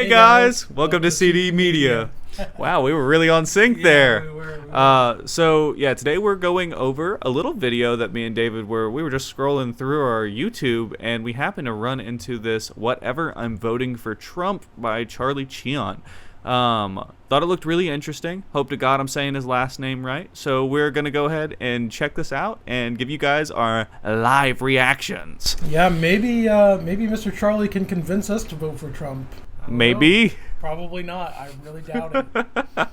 Hey guys, welcome to CDMedia. Wow, we were really on sync there. We were. So today we're going over a little video that me and David we were just scrolling through our YouTube, and we happened to run into this "Whatever I'm Voting for Trump" by Charlie Cheon. Thought it looked really interesting. Hope to God I'm saying his last name right. So we're gonna go ahead and check this out and give you guys our live reactions. Yeah, maybe Mr. Charlie can convince us to vote for Trump. Maybe. Probably not. I really doubt it.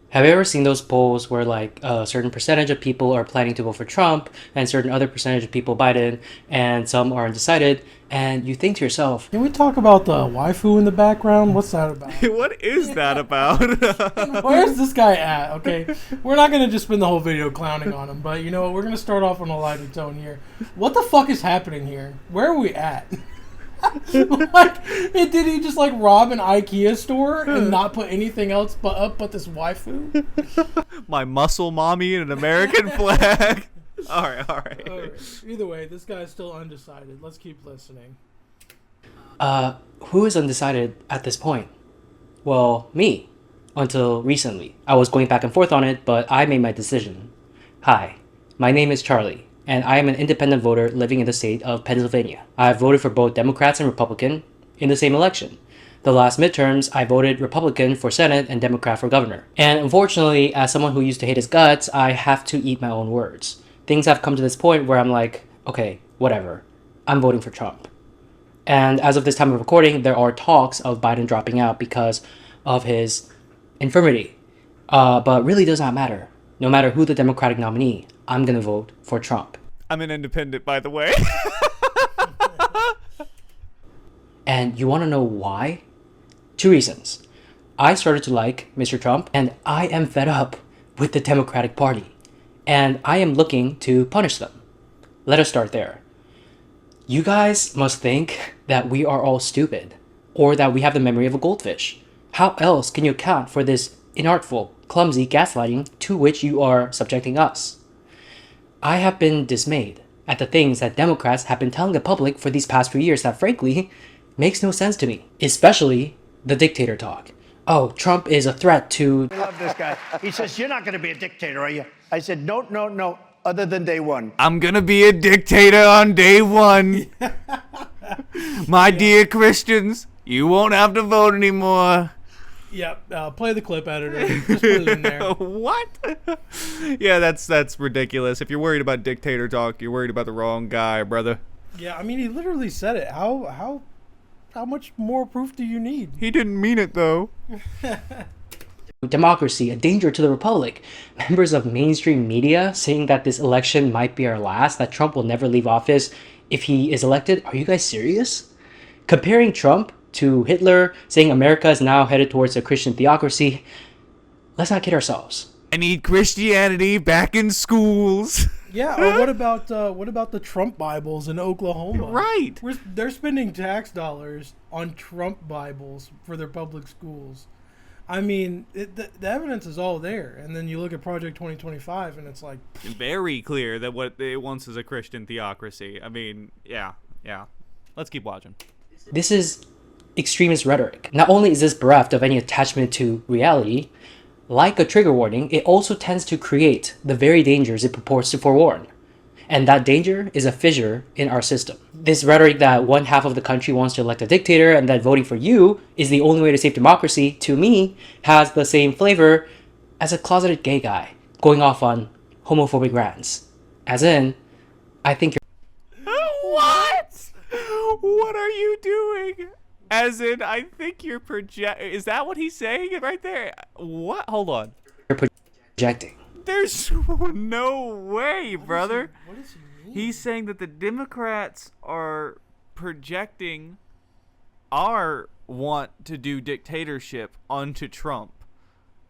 Have you ever seen those polls where like a certain percentage of people are planning to vote for Trump and a certain other percentage of people Biden and some are undecided, and you think to yourself, Can we talk about the waifu in the background? What's that about? What is that about? Where's this guy at? Okay, we're not going to just spend the whole video clowning on him, but you know what? We're going to start off on a lighter tone here. What the fuck is happening here? Where are we at? Did he just like rob an IKEA store and not put anything else but this waifu? My muscle mommy and an American flag. All right. Either way, this guy's still undecided. Let's keep listening. who is undecided at this point? Well, me. Until recently. I was going back and forth on it, but I made my decision. Hi, my name is Charlie, and I am an independent voter living in the state of Pennsylvania. I have voted for both Democrats and Republican in the same election. The last midterms, I voted Republican for Senate and Democrat for governor. And unfortunately, as someone who used to hate his guts, I have to eat my own words. Things have come to this point where I'm like, okay, whatever. I'm voting for Trump. And as of this time of recording, there are talks of Biden dropping out because of his infirmity. But really does not matter. No matter who the Democratic nominee, I'm going to vote for Trump. I'm an independent, by the way. And you want to know why? 2 reasons. I started to like Mr. Trump, and I am fed up with the Democratic Party. And I am looking to punish them. Let us start there. You guys must think that we are all stupid, or that we have the memory of a goldfish. How else can you account for this inartful, clumsy gaslighting to which you are subjecting us? I have been dismayed at the things that Democrats have been telling the public for these past few years that frankly makes no sense to me, especially the dictator talk. Oh, Trump is a threat to... I love this guy. He says, you're not going to be a dictator, are you? I said, no, other than day one. I'm gonna be a dictator on day one. My dear Christians, you won't have to vote anymore. Yep, play the clip editor. Just put it in there. What? Yeah, that's ridiculous. If you're worried about dictator talk, you're worried about the wrong guy, brother. Yeah, I mean, he literally said it. How much more proof do you need? He didn't mean it, though. democracy, a danger to the republic. Members of mainstream media saying that this election might be our last, that Trump will never leave office if he is elected. Are you guys serious? Comparing Trump to Hitler, saying America is now headed towards a Christian theocracy. Let's not kid ourselves. I need Christianity back in schools. Yeah, or what about the Trump Bibles in Oklahoma? Right. They're spending tax dollars on Trump Bibles for their public schools. I mean, the evidence is all there. And then you look at Project 2025, and it's like... Very clear that what it wants is a Christian theocracy. I mean, yeah. Let's keep watching. This is extremist rhetoric. Not only is this bereft of any attachment to reality, like a trigger warning, it also tends to create the very dangers it purports to forewarn. And that danger is a fissure in our system. This rhetoric that one half of the country wants to elect a dictator and that voting for you is the only way to save democracy, to me, has the same flavor as a closeted gay guy going off on homophobic rants. As in, I think you're... What? What are you doing? As in, I think you're Is that what he's saying right there? What? Hold on. You're projecting. There's no way, brother. What does he mean? He's saying that the Democrats are projecting our want to do dictatorship onto Trump.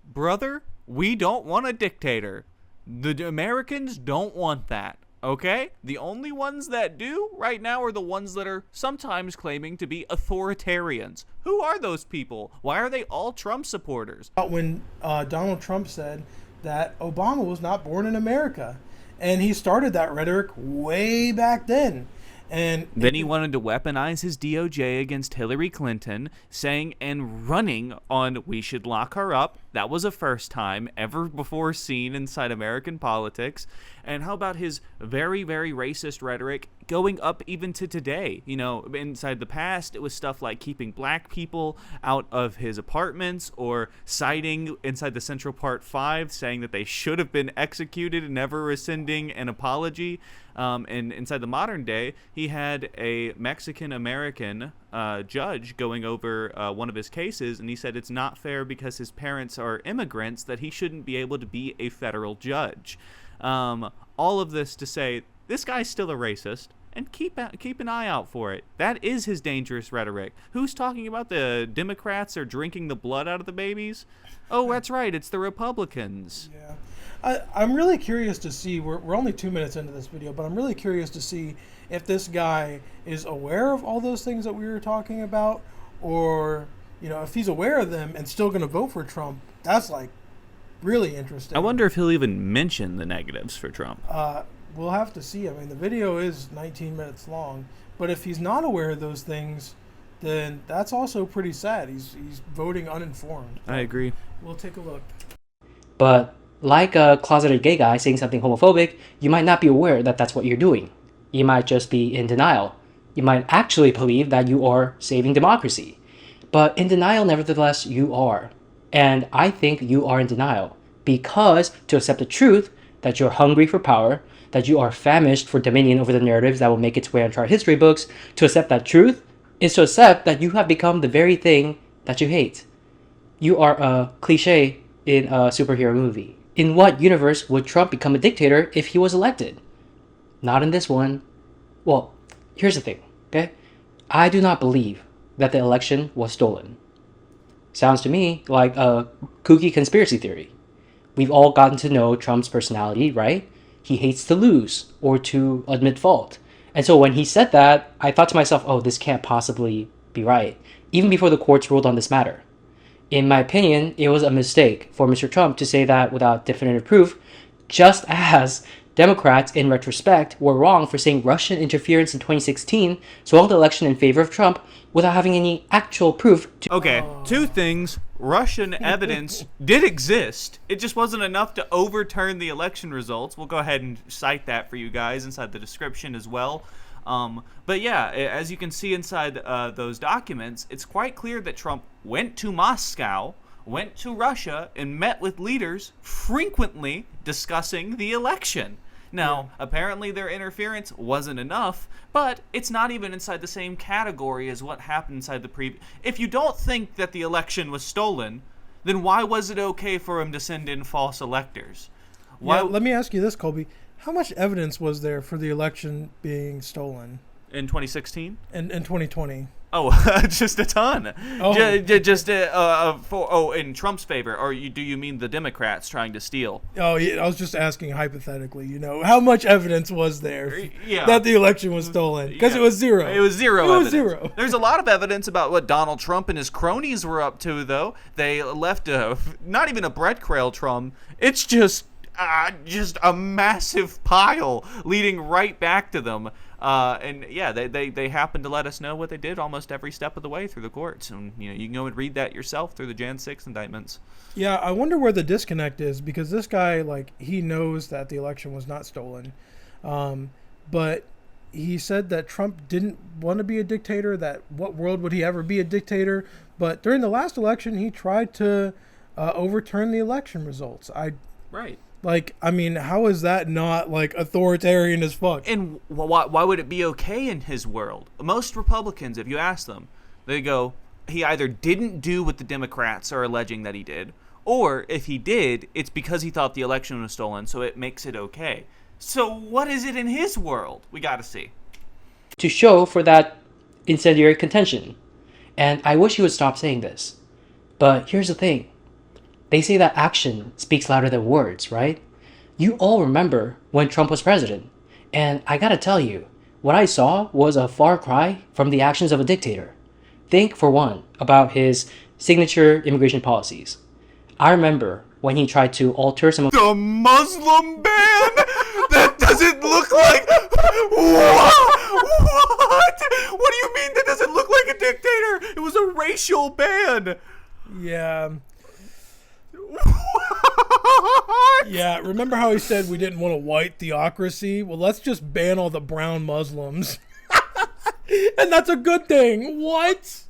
Brother, we don't want a dictator. The Americans don't want that. Okay? The only ones that do right now are the ones that are sometimes claiming to be authoritarians. Who are those people? Why are they all Trump supporters? When Donald Trump said that Obama was not born in America. And he started that rhetoric way back then. And then he wanted to weaponize his DOJ against Hillary Clinton, saying and running on we should lock her up. That was a first time ever before seen inside American politics. And how about his very, very racist rhetoric going up even to today? You know, inside the past, it was stuff like keeping black people out of his apartments, or citing inside the Central Part 5, saying that they should have been executed and never rescinding an apology. And inside the modern day, he had a Mexican-American judge going over one of his cases, and he said it's not fair because his parents are immigrants that he shouldn't be able to be a federal judge. All of this to say this guy's still a racist, and keep an eye out for it. That is his dangerous rhetoric. Who's talking about the Democrats are drinking the blood out of the babies? Oh, that's right, it's the Republicans. Yeah. I'm really curious to see, we're only 2 minutes into this video, but I'm really curious to see if this guy is aware of all those things that we were talking about, or, you know, if he's aware of them and still going to vote for Trump. That's, like, really interesting. I wonder if he'll even mention the negatives for Trump. We'll have to see. I mean, the video is 19 minutes long, but if he's not aware of those things, then that's also pretty sad. He's voting uninformed. I agree. We'll take a look. But like a closeted gay guy saying something homophobic, you might not be aware that that's what you're doing. You might just be in denial. You might actually believe that you are saving democracy. But in denial, nevertheless, you are. And I think you are in denial because to accept the truth that you're hungry for power, that you are famished for dominion over the narratives that will make its way onto our history books, to accept that truth is to accept that you have become the very thing that you hate. You are a cliche in a superhero movie. In what universe would Trump become a dictator if he was elected? Not in this one. Well, here's the thing, okay? I do not believe that the election was stolen. Sounds to me like a kooky conspiracy theory. We've all gotten to know Trump's personality, right? He hates to lose or to admit fault. And so when he said that, I thought to myself, oh, this can't possibly be right, even before the courts ruled on this matter. In my opinion, it was a mistake for Mr. Trump to say that without definitive proof, just as Democrats, in retrospect, were wrong for saying Russian interference in 2016 swung the election in favor of Trump without having any actual proof. Okay, two things. Russian evidence did exist. It just wasn't enough to overturn the election results. We'll go ahead and cite that for you guys inside the description as well. But yeah, as you can see inside those documents, it's quite clear that Trump went to Moscow, went to Russia, and met with leaders frequently discussing the election. Now, apparently their interference wasn't enough, but it's not even inside the same category as what happened inside the previous. If you don't think that the election was stolen, then why was it okay for him to send in false electors? Why? Yeah, let me ask you this, Colby. How much evidence was there for the election being stolen? In 2016? In 2020? Oh, just a ton. Oh. In Trump's favor, or do you mean the Democrats trying to steal? Oh, yeah, I was just asking hypothetically, you know, how much evidence was there that the election was stolen? Because it was zero. It was zero. It was zero. There's a lot of evidence about what Donald Trump and his cronies were up to, though. They left not even a bread trail, Trump. It's just a massive pile leading right back to them. And yeah, they happen to let us know what they did almost every step of the way through the courts. And you can go and read that yourself through the Jan 6 indictments. Yeah, I wonder where the disconnect is, because this guy, like, he knows that the election was not stolen. But he said that Trump didn't want to be a dictator, that what world would he ever be a dictator? But during the last election, he tried to overturn the election results. Right. Like, I mean, how is that not, like, authoritarian as fuck? And why would it be okay in his world? Most Republicans, if you ask them, they go, he either didn't do what the Democrats are alleging that he did, or if he did, it's because he thought the election was stolen, so it makes it okay. So what is it in his world? We gotta see. To show for that incendiary contention. And I wish he would stop saying this. But here's the thing. They say that action speaks louder than words, right? You all remember when Trump was president. And I gotta tell you, what I saw was a far cry from the actions of a dictator. Think, for one, about his signature immigration policies. I remember when he tried to alter some of the Muslim ban that doesn't look like... What? What do you mean that doesn't look like a dictator? It was a racial ban. Yeah. Yeah, remember how he said we didn't want a white theocracy? Well, let's just ban all the brown Muslims. And that's a good thing. What?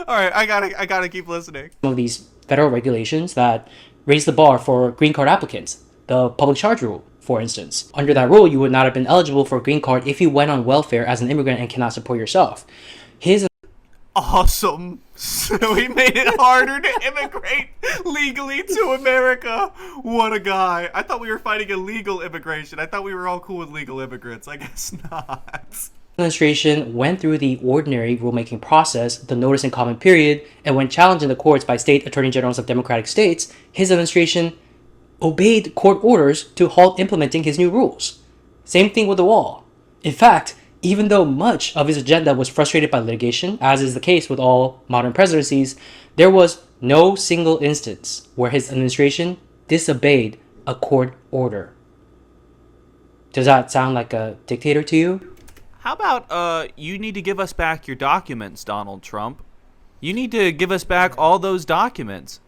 All right, I gotta keep listening. Some of these federal regulations that raise the bar for green card applicants. The public charge rule, for instance. Under that rule, you would not have been eligible for a green card if you went on welfare as an immigrant and cannot support yourself. His Awesome. So he made it harder to immigrate legally to America. What a guy. I thought we were fighting illegal immigration. I thought we were all cool with legal immigrants. I guess not. administration went through the ordinary rulemaking process, the notice and comment period, and when challenged in the courts by state attorney generals of democratic states, his administration obeyed court orders to halt implementing his new rules. Same thing with the wall. In fact, even though much of his agenda was frustrated by litigation, as is the case with all modern presidencies, there was no single instance where his administration disobeyed a court order. Does that sound like a dictator to you? How about, you need to give us back your documents, Donald Trump. You need to give us back all those documents.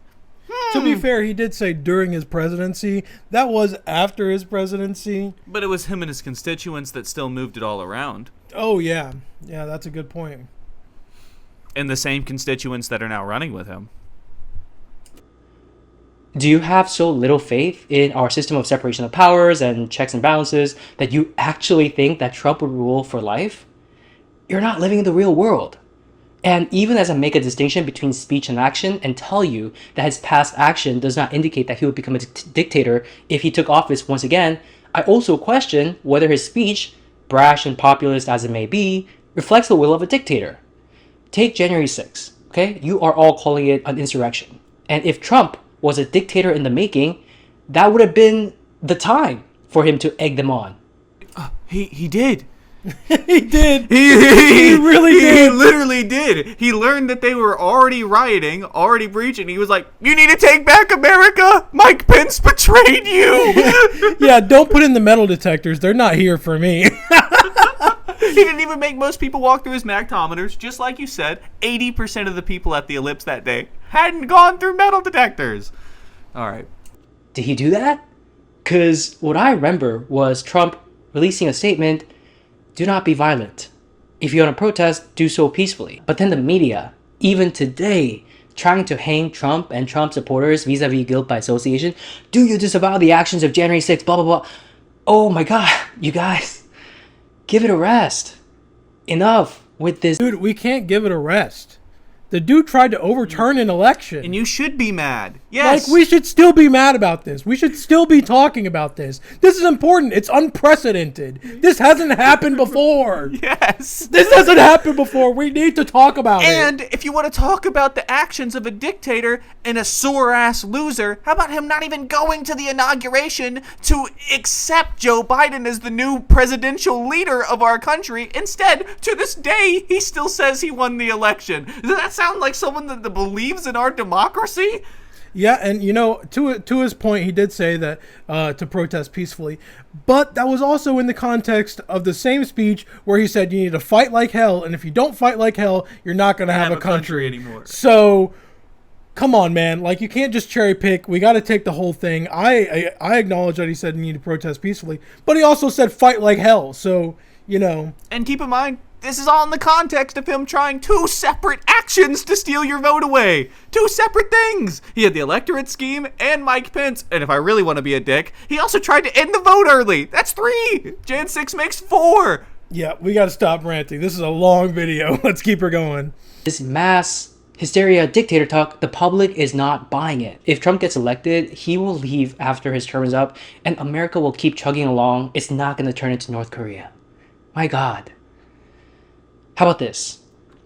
To be fair, he did say during his presidency. That was after his presidency. But it was him and his constituents that still moved it all around. Oh, yeah. Yeah, that's a good point. And the same constituents that are now running with him. Do you have so little faith in our system of separation of powers and checks and balances that you actually think that Trump would rule for life? You're not living in the real world. And even as I make a distinction between speech and action and tell you that his past action does not indicate that he would become a dictator if he took office once again, I also question whether his speech, brash and populist as it may be, reflects the will of a dictator. Take January 6th, okay? You are all calling it an insurrection. And if Trump was a dictator in the making, that would have been the time for him to egg them on. He did. He did. He really did. He literally did. He learned that they were already rioting, already breaching. He was like, "You need to take back America. Mike Pence betrayed you." Yeah, don't put in the metal detectors. They're not here for me. He didn't even make most people walk through his magtometers. Just like you said, 80% of the people at the ellipse that day hadn't gone through metal detectors. All right. Did he do that? Because what I remember was Trump releasing a statement, do not be violent. If you want to protest, do so peacefully. But then the media, even today, trying to hang Trump and Trump supporters vis-a-vis guilt by association. Do you disavow the actions of January 6th, blah, blah, blah. Oh my God, you guys, give it a rest. Enough with this. Dude, we can't give it a rest. The dude tried to overturn an election. And you should be mad. Yes. Like, we should still be mad about this. We should still be talking about this. This is important. It's unprecedented. This hasn't happened before. Yes. This hasn't happened before. We need to talk about it. And if you want to talk about the actions of a dictator and a sore-ass loser, how about him not even going to the inauguration to accept Joe Biden as the new presidential leader of our country? Instead, to this day, he still says he won the election. Does that sound like someone that believes in our democracy? Yeah, and you know, to his point, he did say that to protest peacefully, but that was also in the context of the same speech where he said you need to fight like hell, and if you don't fight like hell, you're not going to have a country anymore. So, come on, man! Like, you can't just cherry pick. We got to take the whole thing. I acknowledge that he said you need to protest peacefully, but he also said fight like hell. So, you know. And keep in mind, this is all in the context of him trying two separate actions to steal your vote away. Two separate things. He had the electorate scheme and Mike Pence. And if I really want to be a dick, he also tried to end the vote early. That's 3. Jan 6 makes 4. Yeah, we got to stop ranting. This is a long video. Let's keep her going. This mass hysteria dictator talk, the public is not buying it. If Trump gets elected, he will leave after his term is up, and America will keep chugging along. It's not going to turn into North Korea. My God. How about this?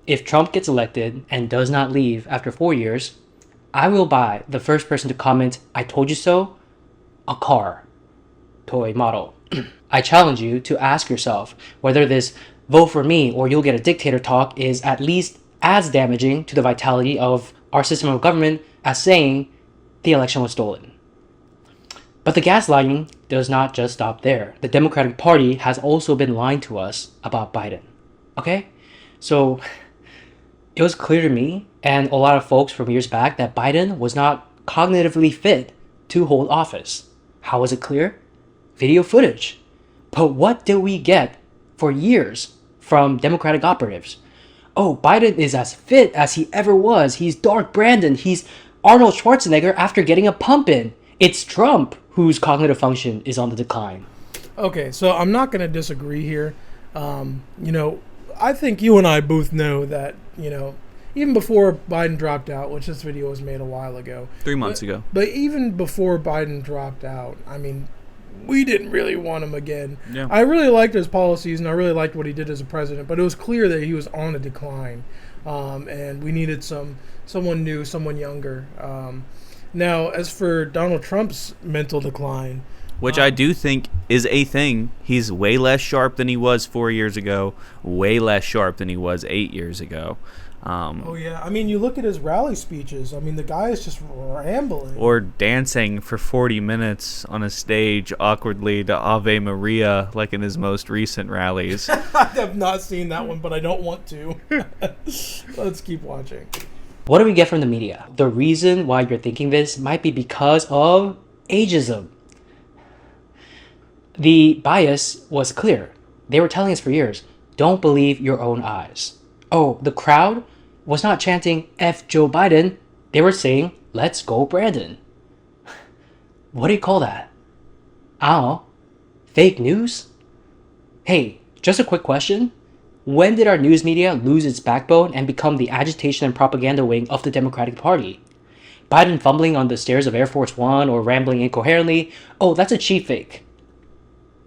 If Trump gets elected and does not leave after 4 years, I will buy the first person to comment, "I told you so," a car, toy model. I challenge you to ask yourself whether this vote for me or you'll get a dictator talk is at least as damaging to the vitality of our system of government as saying the election was stolen. But the gaslighting does not just stop there. The Democratic Party has also been lying to us about Biden. Okay? So it was clear to me and a lot of folks from years back that Biden was not cognitively fit to hold office. How was it clear? Video footage. But what did we get for years from Democratic operatives? Oh, Biden is as fit as he ever was. He's Dark Brandon. He's Arnold Schwarzenegger after getting a pump in. It's Trump whose cognitive function is on the decline. Okay, so I'm not going to disagree here. I think you and I both know that, even before Biden dropped out, which this video was made a while ago. 3 months ago. But even before Biden dropped out, I mean, we didn't really want him again. Yeah. I really liked his policies, and I really liked what he did as a president, but it was clear that he was on a decline, and we needed someone new, someone younger. Now, as for Donald Trump's mental decline, which I do think is a thing. He's way less sharp than he was 4 years ago, way less sharp than he was 8 years ago. Oh, yeah. I mean, you look at his rally speeches. I mean, the guy is just rambling. Or dancing for 40 minutes on a stage awkwardly to Ave Maria, like in his most recent rallies. I have not seen that one, but I don't want to. Let's keep watching. What do we get from the media? The reason why you're thinking this might be because of ageism. The bias was clear. They were telling us for years, don't believe your own eyes. Oh, the crowd was not chanting F Joe Biden. They were saying, let's go Brandon. What do you call that? I don't know. Fake news? Hey, just a quick question. When did our news media lose its backbone and become the agitation and propaganda wing of the Democratic Party? Biden fumbling on the stairs of Air Force One or rambling incoherently? Oh, that's a cheap fake.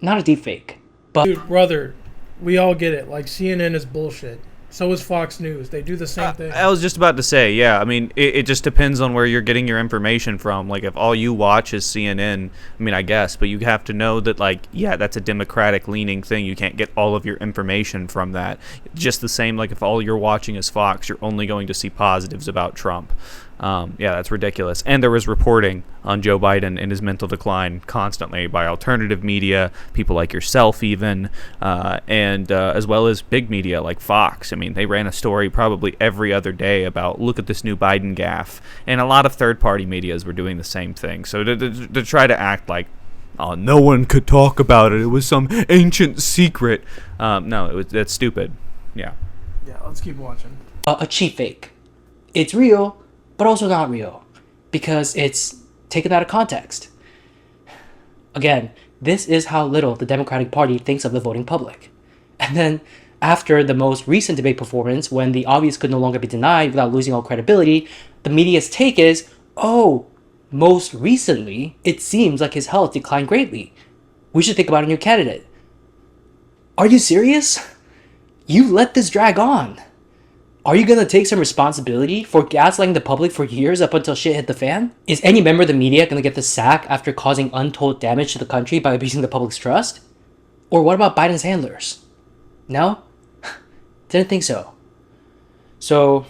Not a deep fake. But Dude, brother, we all get it. Like, CNN is bullshit. So is Fox News. They do the same thing. I was just about to say, yeah. I mean, it just depends on where you're getting your information from. Like, if all you watch is CNN, I mean, I guess, but you have to know that, like, yeah, that's a Democratic-leaning thing. You can't get all of your information from that. Just the same, like, if all you're watching is Fox, you're only going to see positives about Trump. Yeah, that's ridiculous. And there was reporting on Joe Biden and his mental decline constantly by alternative media, people like yourself even, and as well as big media like Fox. I mean, they ran a story probably every other day about, look at this new Biden gaffe. And a lot of third-party medias were doing the same thing. So to try to act like, oh, no one could talk about it, it was some ancient secret. No, that's stupid. Yeah. Yeah, let's keep watching. a cheap fake. It's real, but also not real, because it's taken out of context. Again, this is how little the Democratic Party thinks of the voting public. And then, after the most recent debate performance, when the obvious could no longer be denied without losing all credibility, the media's take is, oh, most recently, it seems like his health declined greatly. We should think about a new candidate. Are you serious? You let this drag on. Are you gonna take some responsibility for gaslighting the public for years up until shit hit the fan? Is any member of the media gonna get the sack after causing untold damage to the country by abusing the public's trust? Or what about Biden's handlers? No? Didn't think so. So,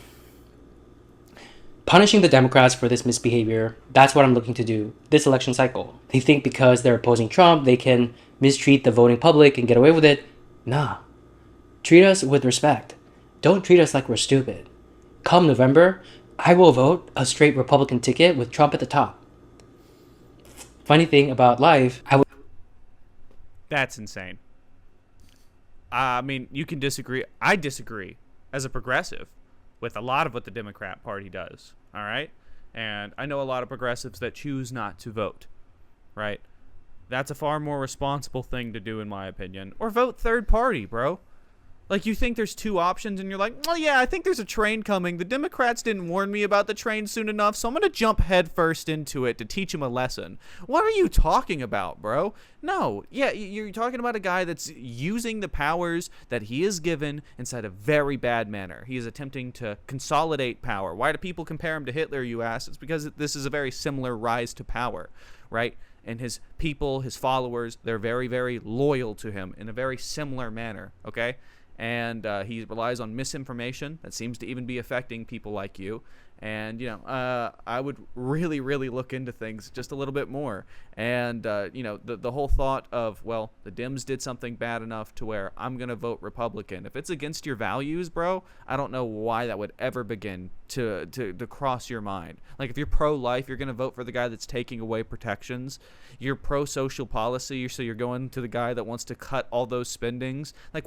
punishing the Democrats for this misbehavior, that's what I'm looking to do this election cycle. They think because they're opposing Trump, they can mistreat the voting public and get away with it. Nah. Treat us with respect. Don't treat us like we're stupid. Come November, I will vote a straight Republican ticket with Trump at the top. Funny thing about life, That's insane. I mean, you can disagree. I disagree as a progressive with a lot of what the Democrat Party does, all right? And I know a lot of progressives that choose not to vote, right? That's a far more responsible thing to do, in my opinion. Or vote third party, bro. Like, you think there's two options, and you're like, oh, yeah, I think there's a train coming. The Democrats didn't warn me about the train soon enough, so I'm going to jump headfirst into it to teach them a lesson. What are you talking about, bro? No. Yeah, you're talking about a guy that's using the powers that he is given inside a very bad manner. He is attempting to consolidate power. Why do people compare him to Hitler, you ask? It's because this is a very similar rise to power, right? And his people, his followers, they're very, very loyal to him in a very similar manner, okay? And he relies on misinformation that seems to even be affecting people like you. And, I would really, really look into things just a little bit more. And, the whole thought of, well, the Dems did something bad enough to where I'm going to vote Republican. If it's against your values, bro, I don't know why that would ever begin to cross your mind. Like, if you're pro-life, you're going to vote for the guy that's taking away protections. You're pro-social policy, so you're going to the guy that wants to cut all those spendings. Like,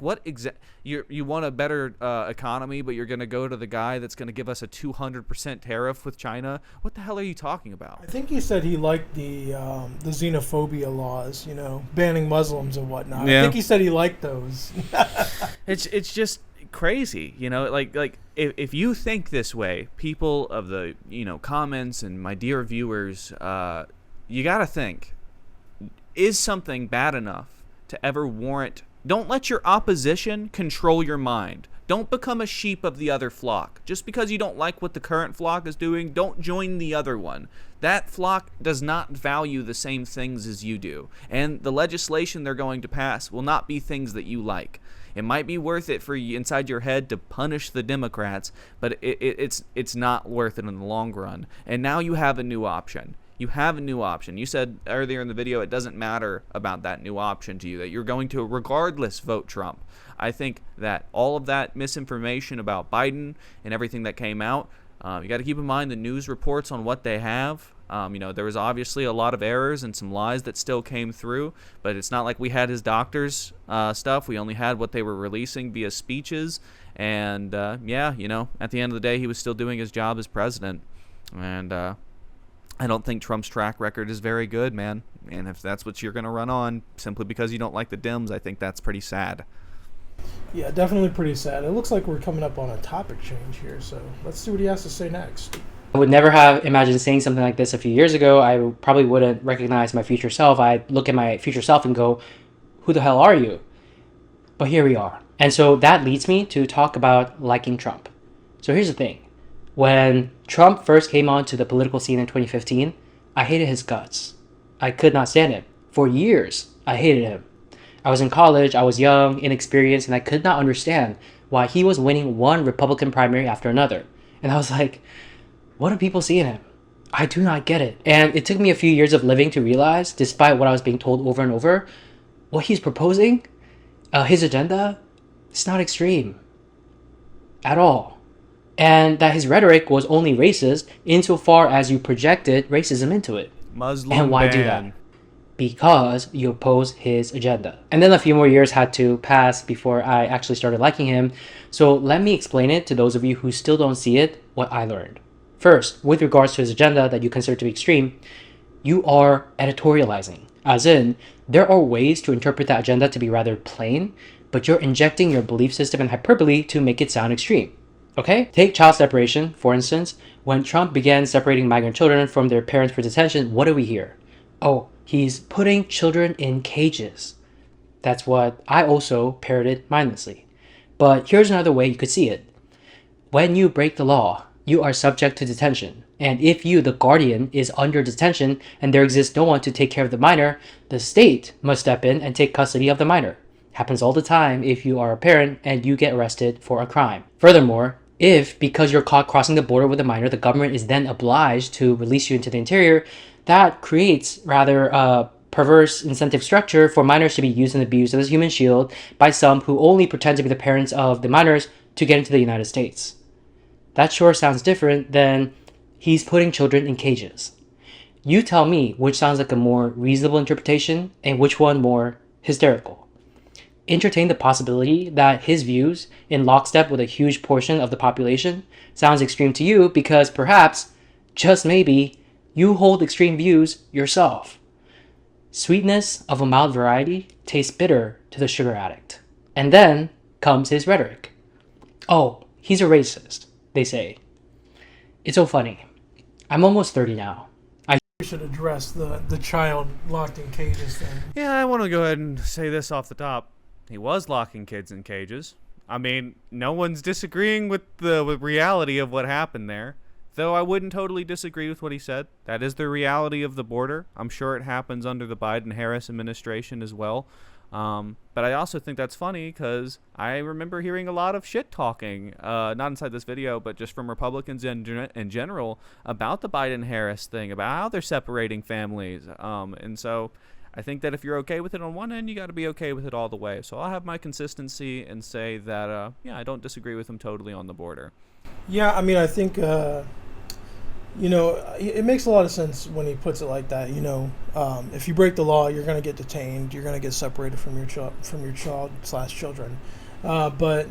you want a better economy, but you're going to go to the guy that's going to give us a 200% tariff with China? What the hell are you talking about? I think he said he liked the xenophobia laws, banning Muslims and whatnot. Yeah. I think he said he liked those. It's just crazy, like if you think this way, people of the comments and my dear viewers, you gotta think, is something bad enough to ever warrant? Don't let your opposition control your mind. Don't become a sheep of the other flock. Just because you don't like what the current flock is doing, don't join the other one. That flock does not value the same things as you do. And the legislation they're going to pass will not be things that you like. It might be worth it for you inside your head to punish the Democrats, but it's not worth it in the long run. And now you have a new option. You have a new option. You said earlier in the video it doesn't matter about that new option to you, that you're going to regardless vote Trump. I think that all of that misinformation about Biden and everything that came out, you got to keep in mind the news reports on what they have. There was obviously a lot of errors and some lies that still came through, but it's not like we had his doctor's stuff. We only had what they were releasing via speeches. And, at the end of the day, he was still doing his job as president. And I don't think Trump's track record is very good, man. And if that's what you're going to run on simply because you don't like the Dems, I think that's pretty sad. Yeah, definitely pretty sad. It looks like we're coming up on a topic change here, so let's see what he has to say next. I would never have imagined saying something like this a few years ago. I probably wouldn't recognize my future self. I'd look at my future self and go, who the hell are you? But here we are. And so that leads me to talk about liking Trump. So here's the thing. When Trump first came onto the political scene in 2015, I hated his guts. I could not stand him. For years, I hated him. I was in college, I was young, inexperienced, and I could not understand why he was winning one Republican primary after another. And I was like, what do people see in him? I do not get it. And it took me a few years of living to realize, despite what I was being told over and over, what he's proposing, his agenda, it's not extreme at all. And that his rhetoric was only racist insofar as you projected racism into it. Muslim and why ban. do that? Because you oppose his agenda. And then a few more years had to pass before I actually started liking him. So let me explain it to those of you who still don't see it, what I learned. First, with regards to his agenda that you consider to be extreme, you are editorializing. As in, there are ways to interpret that agenda to be rather plain, but you're injecting your belief system and hyperbole to make it sound extreme. Okay? Take child separation, for instance. When Trump began separating migrant children from their parents for detention, what do we hear? Oh, he's putting children in cages. That's what I also parroted mindlessly. But here's another way you could see it. When you break the law, you are subject to detention. And if you, the guardian, is under detention and there exists no one to take care of the minor, the state must step in and take custody of the minor. Happens all the time if you are a parent and you get arrested for a crime. Furthermore, if, because you're caught crossing the border with a minor, the government is then obliged to release you into the interior, that creates rather a perverse incentive structure for minors to be used and abused as a human shield by some who only pretend to be the parents of the minors to get into the United States. That sure sounds different than he's putting children in cages. You tell me which sounds like a more reasonable interpretation and which one more hysterical. Entertain the possibility that his views, in lockstep with a huge portion of the population, sounds extreme to you because perhaps, just maybe, you hold extreme views yourself. Sweetness of a mild variety tastes bitter to the sugar addict. And then comes his rhetoric. Oh, he's a racist, they say. It's so funny. I'm almost 30 now. We should address the child locked in cages thing. Yeah, I want to go ahead and say this off the top. He was locking kids in cages. I mean, no one's disagreeing with the reality of what happened there. Though I wouldn't totally disagree with what he said. That is the reality of the border. I'm sure it happens under the Biden-Harris administration as well. But I also think that's funny because I remember hearing a lot of shit talking, not inside this video, but just from Republicans in general about the Biden-Harris thing, about how they're separating families. And so I think that if you're okay with it on one end, you got to be okay with it all the way. So I'll have my consistency and say that, yeah, I don't disagree with him totally on the border. Yeah, I mean, I think, it makes a lot of sense when he puts it like that. If you break the law, you're going to get detained. You're going to get separated from your child/children. But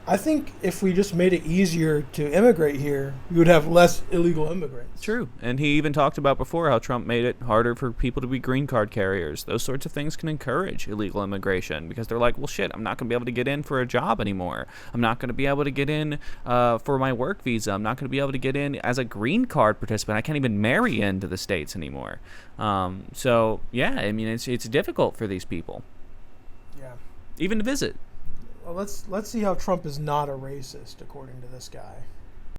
I think if we just made it easier to immigrate here, we would have less illegal immigrants. True. And he even talked about before how Trump made it harder for people to be green card carriers. Those sorts of things can encourage illegal immigration because they're like, well, shit, I'm not going to be able to get in for a job anymore. I'm not going to be able to get in for my work visa. I'm not going to be able to get in as a green card participant. I can't even marry into the States anymore. So, yeah, I mean, it's difficult for these people. Yeah. Even to visit. Well, let's see how Trump is not a racist, according to this guy.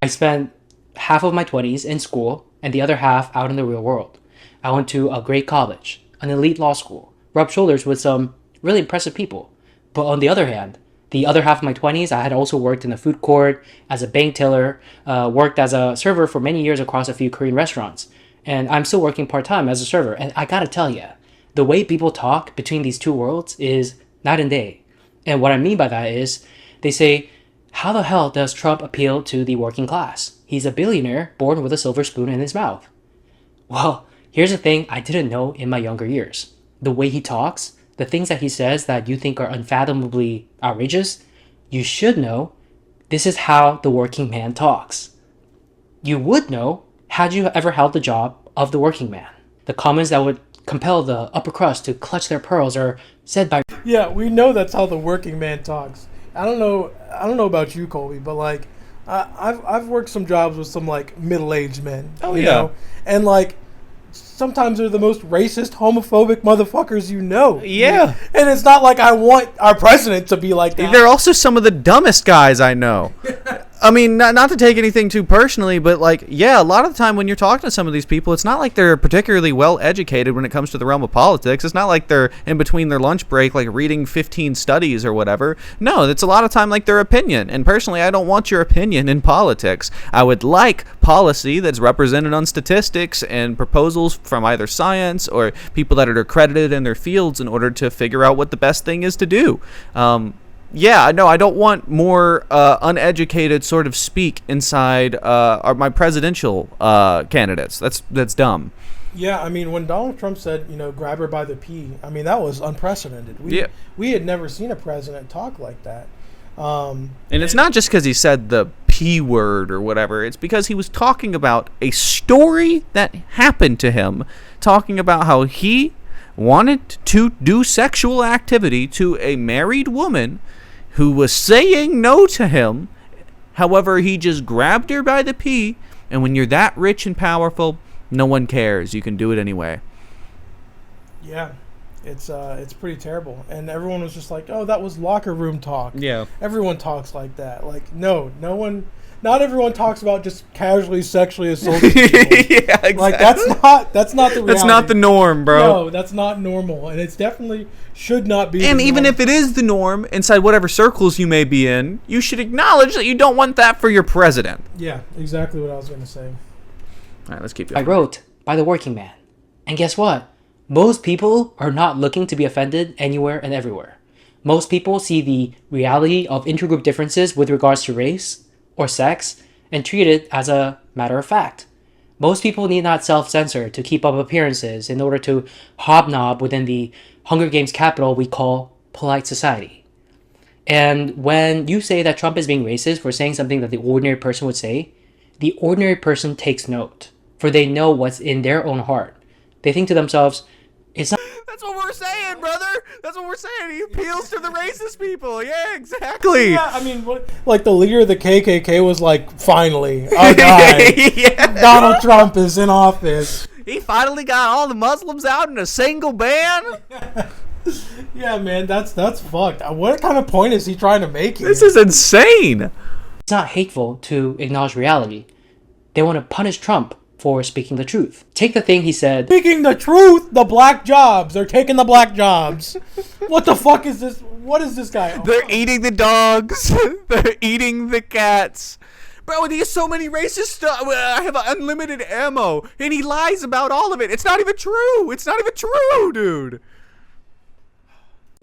I spent half of my 20s in school and the other half out in the real world. I went to a great college, an elite law school, rubbed shoulders with some really impressive people. But on the other hand, the other half of my 20s, I had also worked in a food court, as a bank teller, worked as a server for many years across a few Korean restaurants. And I'm still working part-time as a server. And I gotta tell you, the way people talk between these two worlds is night and day. And what I mean by that is, they say, how the hell does Trump appeal to the working class? He's a billionaire born with a silver spoon in his mouth. Well, here's the thing I didn't know in my younger years. The way he talks, the things that he says that you think are unfathomably outrageous, you should know this is how the working man talks. You would know had you ever held the job of the working man. The comments that would compel the upper crust to clutch their pearls are said by... Yeah, we know that's how the working man talks. I don't know about you, Colby, but like, I've worked some jobs with some like middle-aged men. Oh, you yeah. know? And like, sometimes they're the most racist, homophobic motherfuckers you know. Yeah. And it's not like I want our president to be like that. They're also some of the dumbest guys I know. I mean, not to take anything too personally, but like, yeah, a lot of the time when you're talking to some of these people, it's not like they're particularly well educated when it comes to the realm of politics. It's not like they're in between their lunch break, like reading 15 studies or whatever. No, it's a lot of time like their opinion. And personally, I don't want your opinion in politics. I would like policy that's represented on statistics and proposals from either science or people that are accredited in their fields in order to figure out what the best thing is to do. Yeah, no, I don't want more uneducated sort of speak inside my presidential candidates. That's dumb. Yeah, I mean, when Donald Trump said, grab her by the pee, I mean, that was unprecedented. We had never seen a president talk like that. And it's not just because he said the P word or whatever. It's because he was talking about a story that happened to him, talking about how he wanted to do sexual activity to a married woman who was saying no to him. However, he just grabbed her by the pee, and when you're that rich and powerful, no one cares. You can do it anyway. Yeah, it's pretty terrible. And everyone was just like, oh, that was locker room talk. Yeah. Everyone talks like that. Like, no one... Not everyone talks about just casually sexually assaulting people. Yeah, exactly. Like, that's not the reality. That's not the norm, bro. No, that's not normal. And it's definitely should not be. And even if it is the norm, inside whatever circles you may be in, you should acknowledge that you don't want that for your president. Yeah, exactly what I was going to say. All right, let's keep going. I wrote, by the working man. And guess what? Most people are not looking to be offended anywhere and everywhere. Most people see the reality of intergroup differences with regards to race or sex and treat it as a matter of fact. Most people need not self-censor to keep up appearances in order to hobnob within the Hunger Games capital we call polite society. And when you say that Trump is being racist for saying something that the ordinary person would say, the ordinary person takes note, for they know what's in their own heart. They think to themselves, it's not... That's what we're saying, brother. That's what we're saying. He appeals to the racist people. Yeah, exactly. Yeah, I mean, like the leader of the KKK was like, finally, a guy. Yeah. Donald Trump is in office. He finally got all the Muslims out in a single ban. Yeah, man, that's fucked. What kind of point is he trying to make here? This is insane. It's not hateful to acknowledge reality. They want to punish Trump for speaking the truth. Take the thing he said. Speaking the truth, the black jobs. They're taking the black jobs. What the fuck is this? What is this guy? They're eating the dogs. They're eating the cats. Bro, he has so many racist stuff. I have unlimited ammo. And he lies about all of it. It's not even true. It's not even true, dude.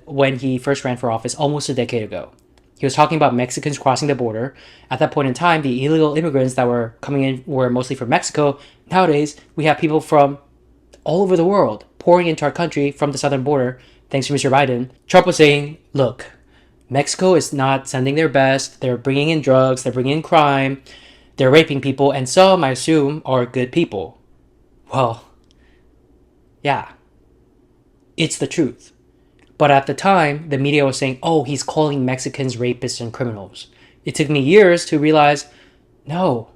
When he first ran for office almost a decade ago. He was talking about Mexicans crossing the border. At that point in time, the illegal immigrants that were coming in were mostly from Mexico. Nowadays, we have people from all over the world pouring into our country from the southern border, thanks to Mr. Biden. Trump was saying, look, Mexico is not sending their best. They're bringing in drugs. They're bringing in crime. They're raping people. And some, I assume, are good people. Well, yeah. It's the truth. But at the time, the media was saying, oh, he's calling Mexicans rapists and criminals. It took me years to realize, no,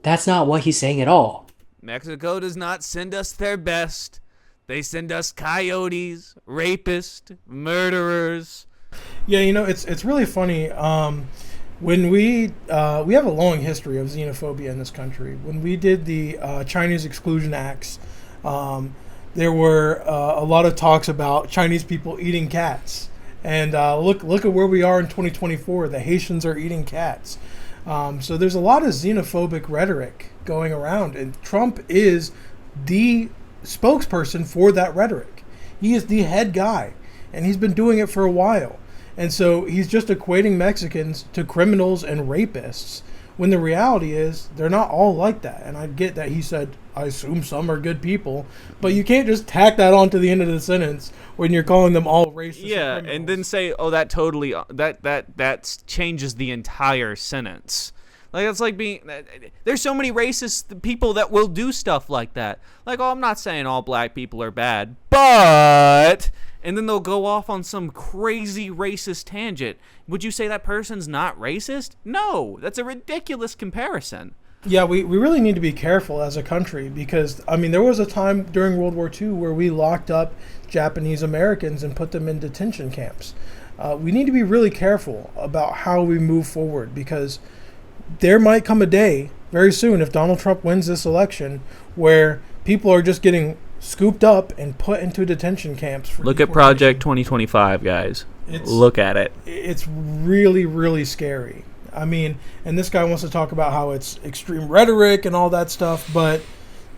that's not what he's saying at all. Mexico does not send us their best. They send us coyotes, rapists, murderers. Yeah, it's really funny. When we have a long history of xenophobia in this country. When we did the Chinese Exclusion Acts, there were a lot of talks about Chinese people eating cats. And look at where we are in 2024. The Haitians are eating cats. So there's a lot of xenophobic rhetoric going around, and Trump is the spokesperson for that rhetoric. He is the head guy, and he's been doing it for a while. And so he's just equating Mexicans to criminals and rapists, when the reality is they're not all like that. And I get that he said, I assume some are good people, but you can't just tack that on to the end of the sentence when you're calling them all racist. Yeah, and then say, oh, that totally, that changes the entire sentence. Like, that's like being, there's so many racist people that will do stuff like that. Like, oh, I'm not saying all black people are bad, but, and then they'll go off on some crazy racist tangent. Would you say that person's not racist? No, that's a ridiculous comparison. Yeah, we really need to be careful as a country because, I mean, there was a time during World War II where we locked up Japanese Americans and put them in detention camps. We need to be really careful about how we move forward because there might come a day very soon if Donald Trump wins this election where people are just getting scooped up and put into detention camps. For Look at Project 2025, guys. Look at it. It's really, really scary. I mean, and this guy wants to talk about how it's extreme rhetoric and all that stuff, but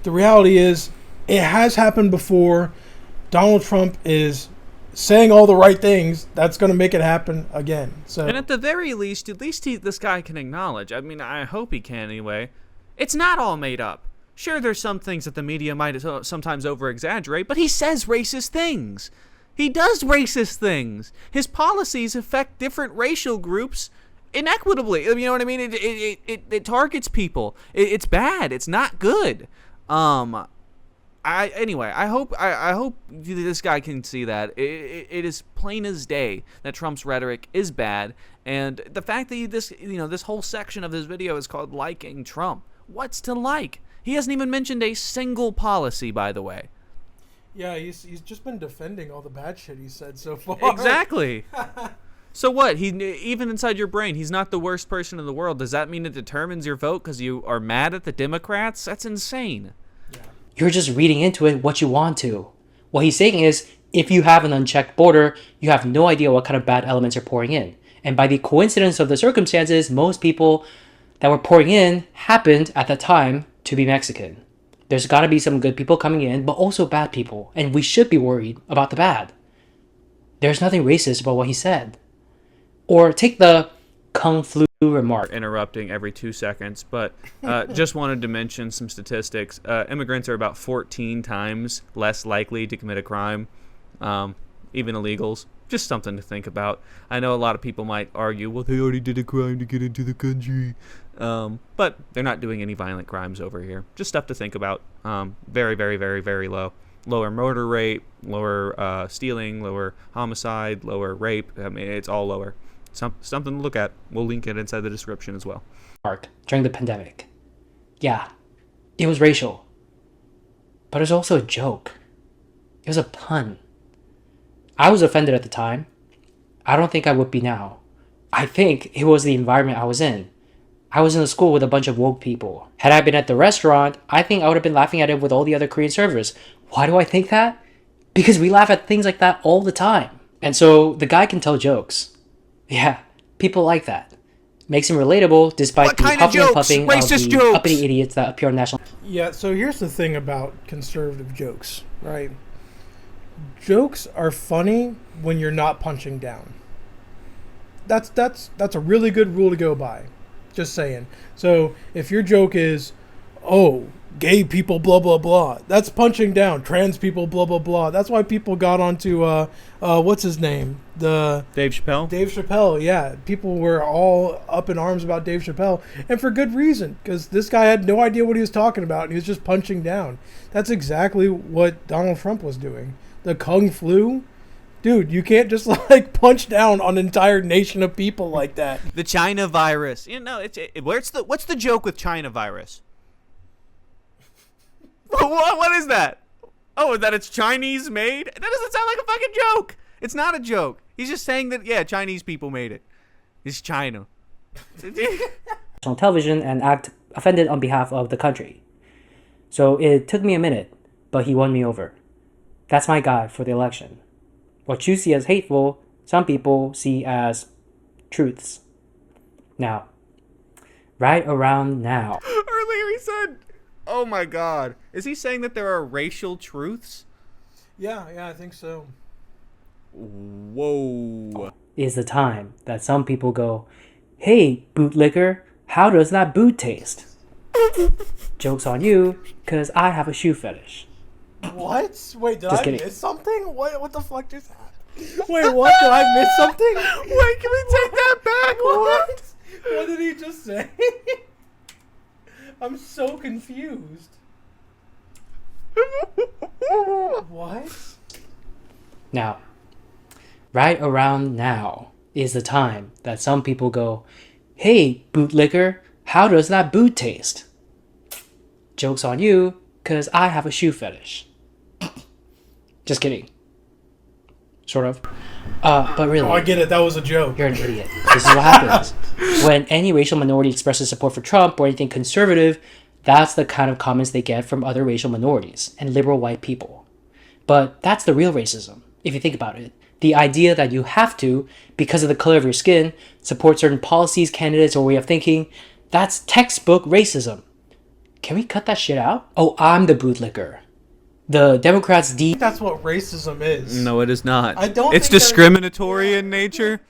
the reality is it has happened before. Donald Trump is saying all the right things. That's going to make it happen again. So, and at the very least, this guy can acknowledge, I mean, I hope he can anyway, it's not all made up. Sure, there's some things that the media might sometimes over-exaggerate, but he says racist things. He does racist things. His policies affect different racial groups inequitably. You know what I mean? It targets people. It's bad. It's not good. I hope this guy can see that. It is plain as day that Trump's rhetoric is bad, and the fact that this whole section of this video is called liking Trump. What's to like? He hasn't even mentioned a single policy, by the way. Yeah, he's just been defending all the bad shit he said so far. Exactly. So what? Even inside your brain, he's not the worst person in the world. Does that mean it determines your vote because you are mad at the Democrats? That's insane. Yeah. You're just reading into it what you want to. What he's saying is, if you have an unchecked border, you have no idea what kind of bad elements are pouring in. And by the coincidence of the circumstances, most people that were pouring in happened at the time to be Mexican. There's got to be some good people coming in, but also bad people. And we should be worried about the bad. There's nothing racist about what he said. Or take the Kung Flu remark. Interrupting every 2 seconds, but just wanted to mention some statistics. Immigrants are about 14 times less likely to commit a crime, even illegals. Just something to think about. I know a lot of people might argue, well, they already did a crime to get into the country. But they're not doing any violent crimes over here. Just stuff to think about. Very, very, very, very low. Lower murder rate, lower stealing, lower homicide, lower rape. I mean, it's all lower. Something to look at. We'll link it inside the description as well. During the pandemic. Yeah, it was racial. But it was also a joke. It was a pun. I was offended at the time. I don't think I would be now. I think it was the environment I was in. I was in a school with a bunch of woke people. Had I been at the restaurant, I think I would have been laughing at it with all the other Korean servers. Why do I think that? Because we laugh at things like that all the time. And so the guy can tell jokes. Yeah, people like that. Makes him relatable despite What the kind of huffing and jokes? puffing Racist of the jokes. uppity idiots that appear on national. Yeah, so here's the thing about conservative jokes, right? Jokes are funny when you're not punching down. That's a really good rule to go by. Just saying. So if your joke is, oh, gay people, blah blah blah, that's punching down. Trans people, blah blah blah. That's why people got onto what's his name? The Dave Chappelle. Dave Chappelle. Yeah, people were all up in arms about Dave Chappelle, and for good reason, because this guy had no idea what he was talking about, and he was just punching down. That's exactly what Donald Trump was doing. The Kung Flu. Dude, you can't just like punch down on an entire nation of people like that. The China virus. You know, what's the joke with China virus? What is that? Oh, that it's Chinese made? That doesn't sound like a fucking joke. It's not a joke. He's just saying that, yeah, Chinese people made it. It's China. Television and act offended on behalf of the country. So it took me a minute, but he won me over. That's my guy for the election. What you see as hateful, some people see as truths. Now, right around now. Earlier he said, oh my God. Is he saying that there are racial truths? Yeah, I think so. Whoa. Is the time that some people go, hey, bootlicker, how does that boot taste? Joke's on you, because I have a shoe fetish. What? Wait, did Just I kidding. miss something? What the fuck just happened? Wait, what? Did I miss something? Wait, can we take that back? What? What did he just say? I'm so confused. What? Now, right around now is the time that some people go, hey, bootlicker, how does that boot taste? Joke's on you, because I have a shoe fetish. Just kidding. Sort of. But really. Oh, I get it. That was a joke. You're an idiot. This is what happens. When any racial minority expresses support for Trump or anything conservative, that's the kind of comments they get from other racial minorities and liberal white people. But that's the real racism, if you think about it. The idea that you have to, because of the color of your skin, support certain policies, candidates, or way of thinking, that's textbook racism. Can we cut that shit out? Oh, I'm the bootlicker. The Democrats That's what racism is. No, it is not. I don't It's think that- discriminatory in nature.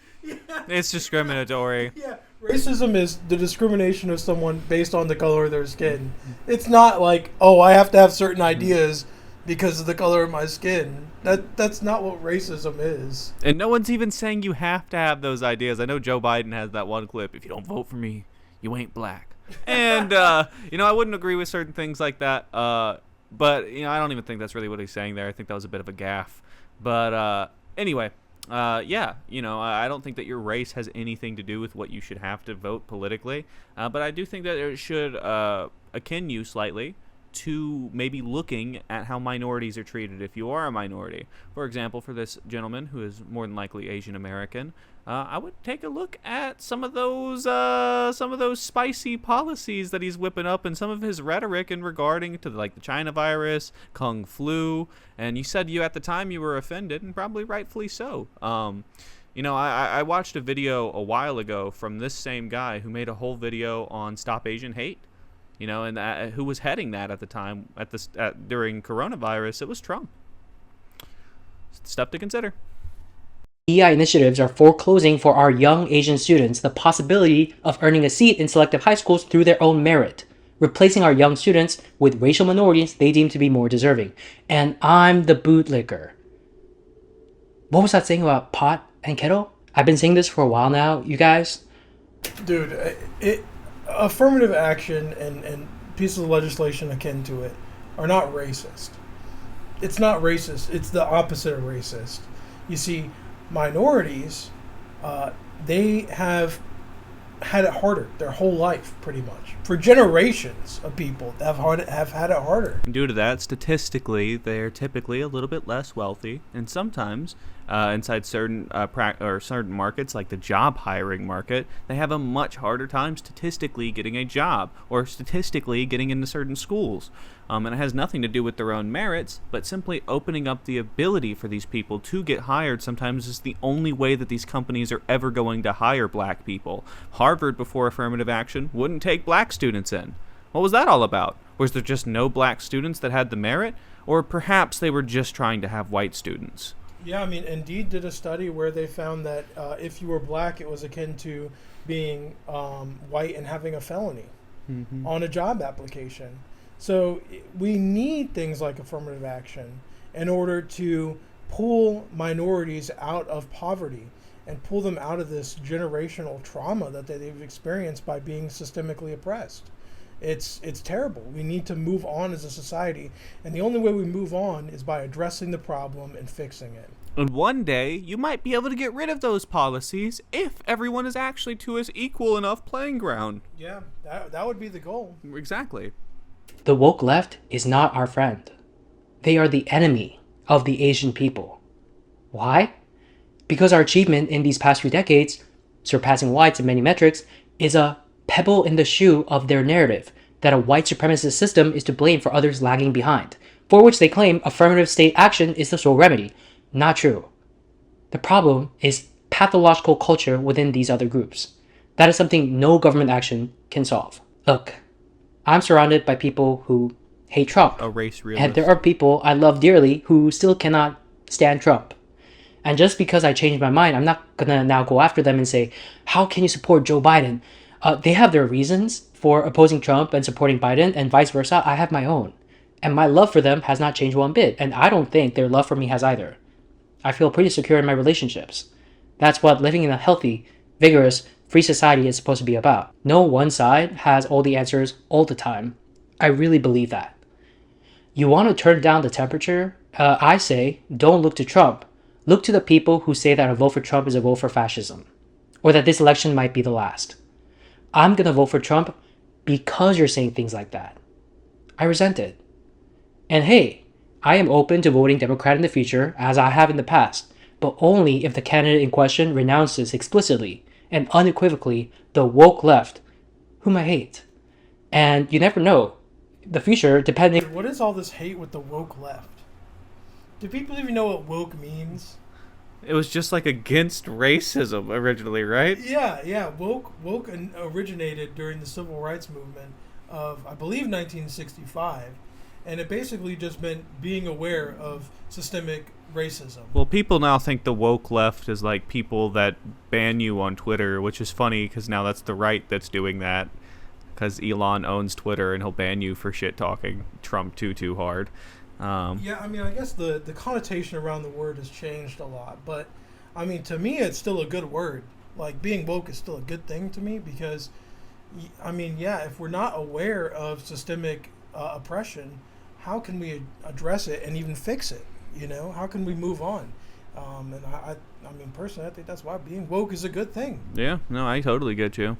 It's discriminatory. Yeah, racism is the discrimination of someone based on the color of their skin. It's not like, oh, I have to have certain ideas because of the color of my skin. That's not what racism is. And no one's even saying you have to have those ideas. I know Joe Biden has that one clip. If you don't vote for me, you ain't black. And, I wouldn't agree with certain things like that. But, I don't even think that's really what he's saying there. I think that was a bit of a gaffe. But anyway, I don't think that your race has anything to do with what you should have to vote politically. But I do think that it should akin you slightly to maybe looking at how minorities are treated if you are a minority. For example, for this gentleman who is more than likely Asian American, I would take a look at some of those spicy policies that he's whipping up and some of his rhetoric in regarding to the China virus, Kung Flu, and you said at the time you were offended, and probably rightfully so. I watched a video a while ago from this same guy who made a whole video on Stop Asian Hate. And who was heading that at the time during coronavirus? It was Trump. Stuff to consider. DEI initiatives are foreclosing for our young Asian students the possibility of earning a seat in selective high schools through their own merit, replacing our young students with racial minorities they deem to be more deserving. And I'm the bootlicker. What was that saying about pot and kettle? I've been saying this for a while now, you guys. Dude, affirmative action and pieces of legislation akin to it are not racist. It's not racist. It's the opposite of racist. You see, minorities, they have had it harder their whole life, pretty much. For generations of people have had it harder. And due to that, statistically, they're typically a little bit less wealthy, and sometimes inside certain certain markets, like the job hiring market, they have a much harder time statistically getting a job or statistically getting into certain schools. And it has nothing to do with their own merits, but simply opening up the ability for these people to get hired sometimes is the only way that these companies are ever going to hire black people. Harvard, before affirmative action, wouldn't take black students in. What was that all about? Was there just no black students that had the merit? Or perhaps they were just trying to have white students? Yeah, I mean, Indeed did a study where they found that if you were black, it was akin to being white and having a felony on a job application. So we need things like affirmative action in order to pull minorities out of poverty and pull them out of this generational trauma that they've experienced by being systemically oppressed. It's terrible. We need to move on as a society, and the only way we move on is by addressing the problem and fixing it. And one day, you might be able to get rid of those policies if everyone is actually to an equal enough playing ground. Yeah, that would be the goal. Exactly. The woke left is not our friend. They are the enemy of the Asian people. Why? Because our achievement in these past few decades, surpassing whites in many metrics, is a pebble in the shoe of their narrative that a white supremacist system is to blame for others lagging behind, for which they claim affirmative state action is the sole remedy. Not true. The problem is pathological culture within these other groups. That is something no government action can solve. Look, I'm surrounded by people who hate Trump. A race realist. And there are people I love dearly who still cannot stand Trump. And just because I changed my mind, I'm not going to now go after them and say, how can you support Joe Biden? They have their reasons for opposing Trump and supporting Biden, and vice versa. I have my own. And my love for them has not changed one bit. And I don't think their love for me has either. I feel pretty secure in my relationships. That's what living in a healthy, vigorous, free society is supposed to be about. No one side has all the answers all the time. I really believe that. You want to turn down the temperature? I say, don't look to Trump. Look to the people who say that a vote for Trump is a vote for fascism, or that this election might be the last. I'm going to vote for Trump because you're saying things like that. I resent it. And hey, I am open to voting Democrat in the future, as I have in the past, but only if the candidate in question renounces explicitly and unequivocally the woke left, whom I hate. And you never know. The future, depending... What is all this hate with the woke left? Do people even know what woke means? It was just like against racism originally, right? Yeah. Woke originated during the civil rights movement of, I believe, 1965. And it basically just meant being aware of systemic racism. Well, people now think the woke left is like people that ban you on Twitter, which is funny because now that's the right that's doing that. Because Elon owns Twitter and he'll ban you for shit talking Trump too hard. Yeah, I mean, I guess the connotation around the word has changed a lot. But, I mean, to me, it's still a good word. Like, being woke is still a good thing to me because, I mean, yeah, if we're not aware of systemic oppression, how can we address it and even fix it? You know, how can we move on? And I mean, personally, I think that's why being woke is a good thing. Yeah, no, I totally get you.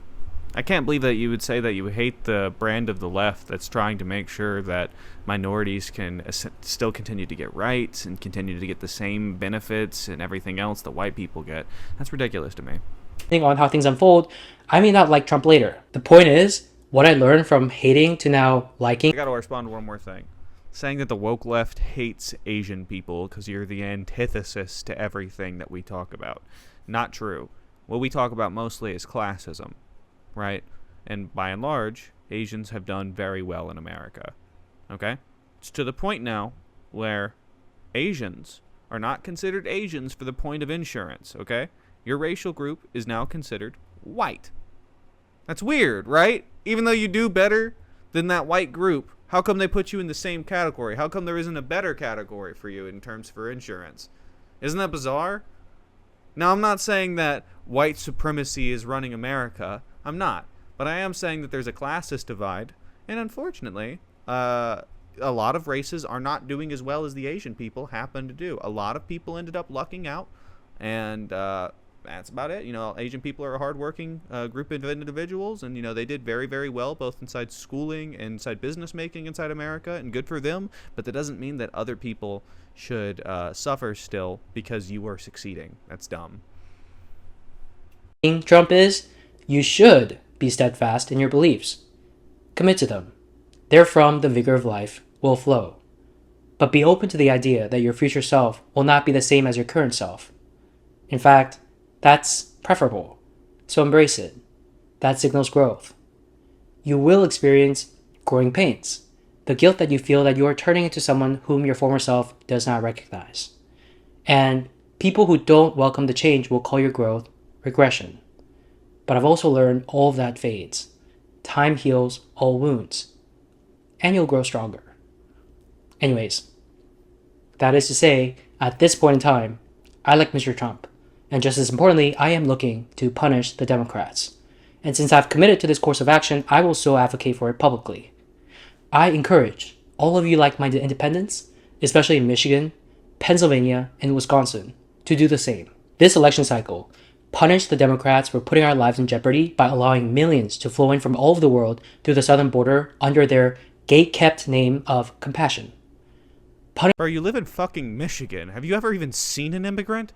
I can't believe that you would say that you hate the brand of the left that's trying to make sure that minorities can still continue to get rights and continue to get the same benefits and everything else that white people get. That's ridiculous to me. On how things unfold, I may not like Trump later. The point is, what I learned from hating to now liking... I gotta respond to one more thing. Saying that the woke left hates Asian people because you're the antithesis to everything that we talk about. Not true. What we talk about mostly is classism, right? And by and large, Asians have done very well in America. Okay? It's to the point now where Asians are not considered Asians for the point of insurance, okay? Your racial group is now considered white. That's weird, right? Even though you do better than that white group, how come they put you in the same category? How come there isn't a better category for you in terms for insurance? Isn't that bizarre? Now, I'm not saying that white supremacy is running America. I'm not. But I am saying that there's a classist divide. And unfortunately, a lot of races are not doing as well as the Asian people happen to do. A lot of people ended up lucking out. And that's about it. Asian people are a hardworking group of individuals, and they did very, very well both inside schooling and inside business making inside America, and good for them. But that doesn't mean that other people should suffer still because you are succeeding. That's dumb. Trump is, you should be steadfast in your beliefs. Commit to them. Therefrom the vigor of life will flow. But be open to the idea that your future self will not be the same as your current self. In fact, that's preferable. So embrace it. That signals growth. You will experience growing pains, the guilt that you feel that you are turning into someone whom your former self does not recognize. And people who don't welcome the change will call your growth regression. But I've also learned all of that fades. Time heals all wounds. And you'll grow stronger. Anyways, that is to say, at this point in time, I like Mr. Trump. And just as importantly, I am looking to punish the Democrats. And since I've committed to this course of action, I will still advocate for it publicly. I encourage all of you like-minded independents, especially in Michigan, Pennsylvania, and Wisconsin, to do the same. This election cycle, punish the Democrats for putting our lives in jeopardy by allowing millions to flow in from all over the world through the southern border under their gate-kept name of compassion. Bro, you live in fucking Michigan. Have you ever even seen an immigrant?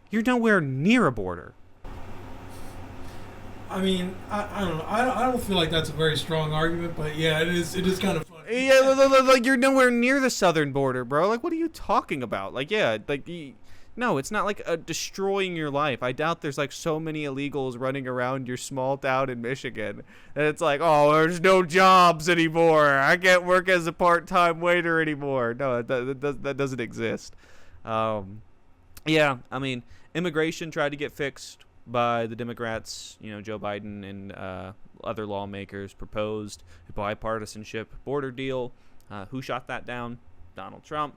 You're nowhere near a border. I mean, I don't know. I don't feel like that's a very strong argument, but yeah, it is kind of funny. Yeah, like you're nowhere near the southern border, bro. Like, what are you talking about? Like, yeah, like no, it's not like destroying your life. I doubt there's like so many illegals running around your small town in Michigan that it's like, oh, there's no jobs anymore. I can't work as a part-time waiter anymore. No, that doesn't exist. Yeah, I mean, immigration tried to get fixed by the Democrats. Joe Biden and other lawmakers proposed a bipartisanship border deal. Who shot that down? Donald Trump.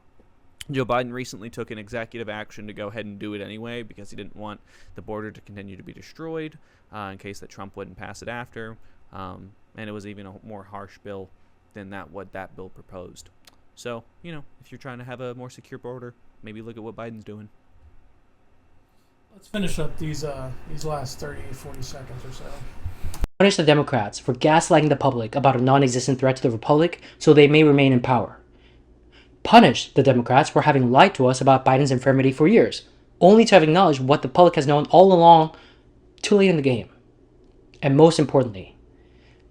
Joe Biden recently took an executive action to go ahead and do it anyway because he didn't want the border to continue to be destroyed in case that Trump wouldn't pass it after. And it was even a more harsh bill than what that bill proposed. So, if you're trying to have a more secure border, maybe look at what Biden's doing. Let's finish up these last 30, 40 seconds or so. Punish the Democrats for gaslighting the public about a non-existent threat to the Republic so they may remain in power. Punish the Democrats for having lied to us about Biden's infirmity for years, only to have acknowledged what the public has known all along too late in the game. And most importantly,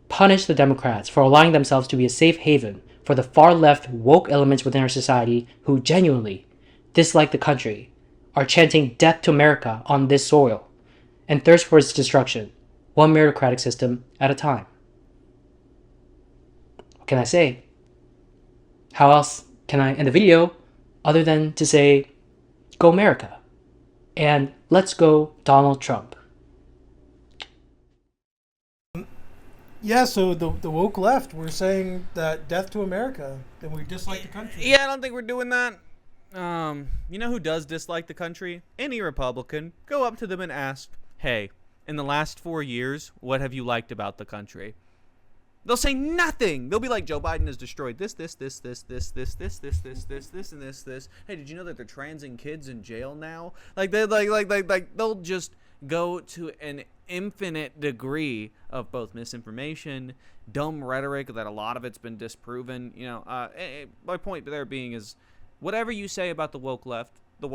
punish the Democrats for allowing themselves to be a safe haven for the far-left woke elements within our society who genuinely dislike the country, are chanting death to America on this soil, and thirst for its destruction, one meritocratic system at a time. What can I say? How else can I end the video other than to say, go America, and let's go Donald Trump. Yeah, so the woke left, we're saying that death to America, and we dislike the country. Yeah, I don't think we're doing that. You know who does dislike the country? Any Republican. Go up to them and ask, hey, in the last 4 years, what have you liked about the country? They'll say nothing. They'll be like, Joe Biden has destroyed this, and this. Hey, did you know that they're transing kids in jail now? Like they'll just go to an infinite degree of both misinformation, dumb rhetoric that a lot of it's been disproven. My point there being is, whatever you say about the woke left, the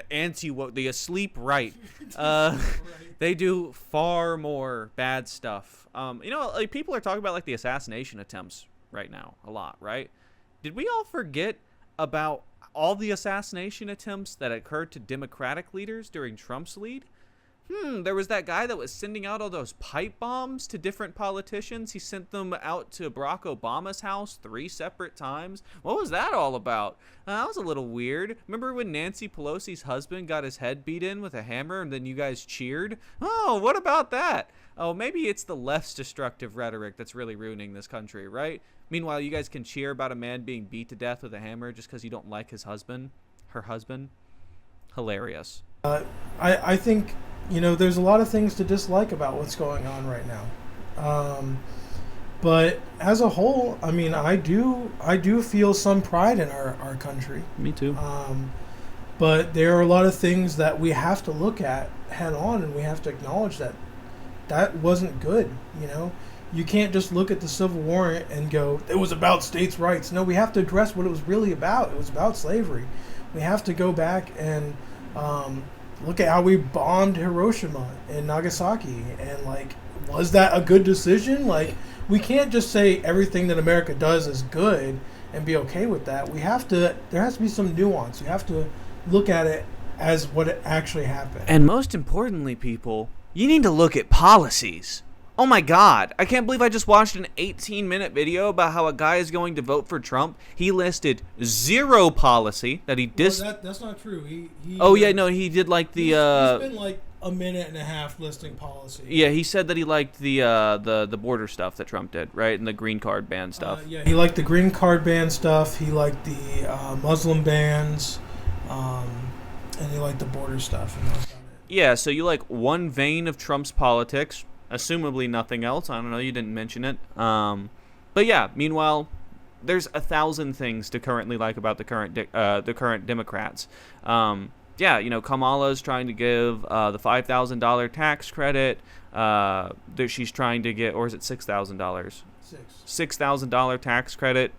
anti-woke, the asleep right, they do far more bad stuff. People are talking about like the assassination attempts right now a lot, right? Did we all forget about all the assassination attempts that occurred to Democratic leaders during Trump's lead? There was that guy that was sending out all those pipe bombs to different politicians. He sent them out to Barack Obama's house 3 separate times. What was that all about? That was a little weird. Remember when Nancy Pelosi's husband got his head beat in with a hammer and then you guys cheered? Oh, what about that? Oh, maybe it's the left's destructive rhetoric that's really ruining this country, right? Meanwhile, you guys can cheer about a man being beat to death with a hammer just because you don't like his husband, her husband. Hilarious. I think, there's a lot of things to dislike about what's going on right now. But as a whole, I do feel some pride in our country. Me too. But there are a lot of things that we have to look at head on, and we have to acknowledge that that wasn't good. You know, you can't just look at the Civil War and go, it was about states' rights. No, we have to address what it was really about. It was about slavery. We have to go back and look at how we bombed Hiroshima and Nagasaki, and like, was that a good decision? Like, we can't just say everything that America does is good and be okay with that. We have to. There has to be some nuance. You have to look at it as what it actually happened. And most importantly, people, you need to look at policies. Oh my God, I can't believe I just watched an 18-minute video about how a guy is going to vote for Trump. He listed zero policy that he That's not true. He he did like the he's been like a minute and a half listing policy. Yeah, he said that he liked the border stuff that Trump did, right? And the green card ban stuff. Yeah, he liked the green card ban stuff. He liked the Muslim bans, and he liked the border stuff. And that's about it. Yeah, so you like one vein of Trump's politics, assumably nothing else. I don't know, you didn't mention it. But yeah, meanwhile, there's 1,000 things to currently like about the current Democrats. Yeah, you know, Kamala is trying to give the $5,000 tax credit. That she's trying to get, or is it $6,000? $6,000 tax credit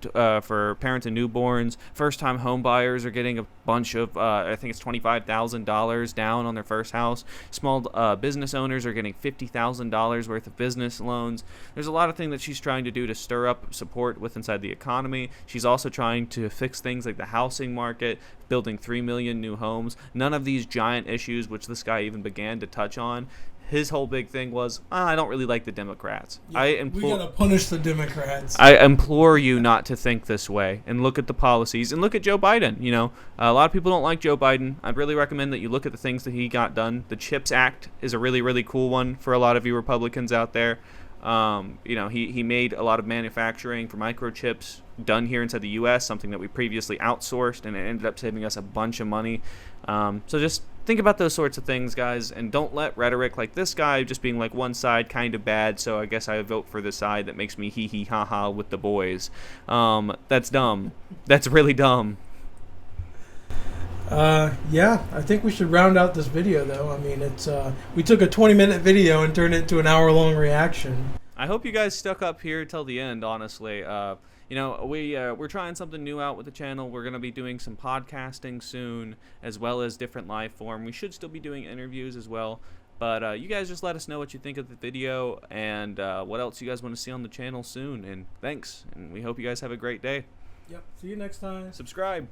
for parents and newborns. First-time home buyers are getting a bunch of, I think it's $25,000 down on their first house. Small business owners are getting $50,000 worth of business loans. There's a lot of things that she's trying to do to stir up support with inside the economy. She's also trying to fix things like the housing market, building 3 million new homes. None of these giant issues, which this guy even began to touch on. His whole big thing was, I don't really like the Democrats. Yeah, we gotta punish the Democrats. I implore you not to think this way and look at the policies and look at Joe Biden. You know, a lot of people don't like Joe Biden. I'd really recommend that you look at the things that he got done. The CHIPS Act is a really, really cool one for a lot of you Republicans out there. You know, he made a lot of manufacturing for microchips done here inside the U.S., something that we previously outsourced, and it ended up saving us a bunch of money. So just think about those sorts of things, guys, and don't let rhetoric like this guy just being like one side kind of bad, so I guess I vote for the side that makes me hee hee ha ha with the boys. That's dumb. That's really dumb. Yeah, I think we should round out this video, though. I mean, it's we took a 20-minute video and turned it into an hour-long reaction. I hope you guys stuck up here till the end, honestly. You know, we're trying something new out with the channel. We're going to be doing some podcasting soon, as well as different live form. We should still be doing interviews as well. But you guys just let us know what you think of the video and what else you guys want to see on the channel soon. And thanks, and we hope you guys have a great day. Yep, see you next time. Subscribe.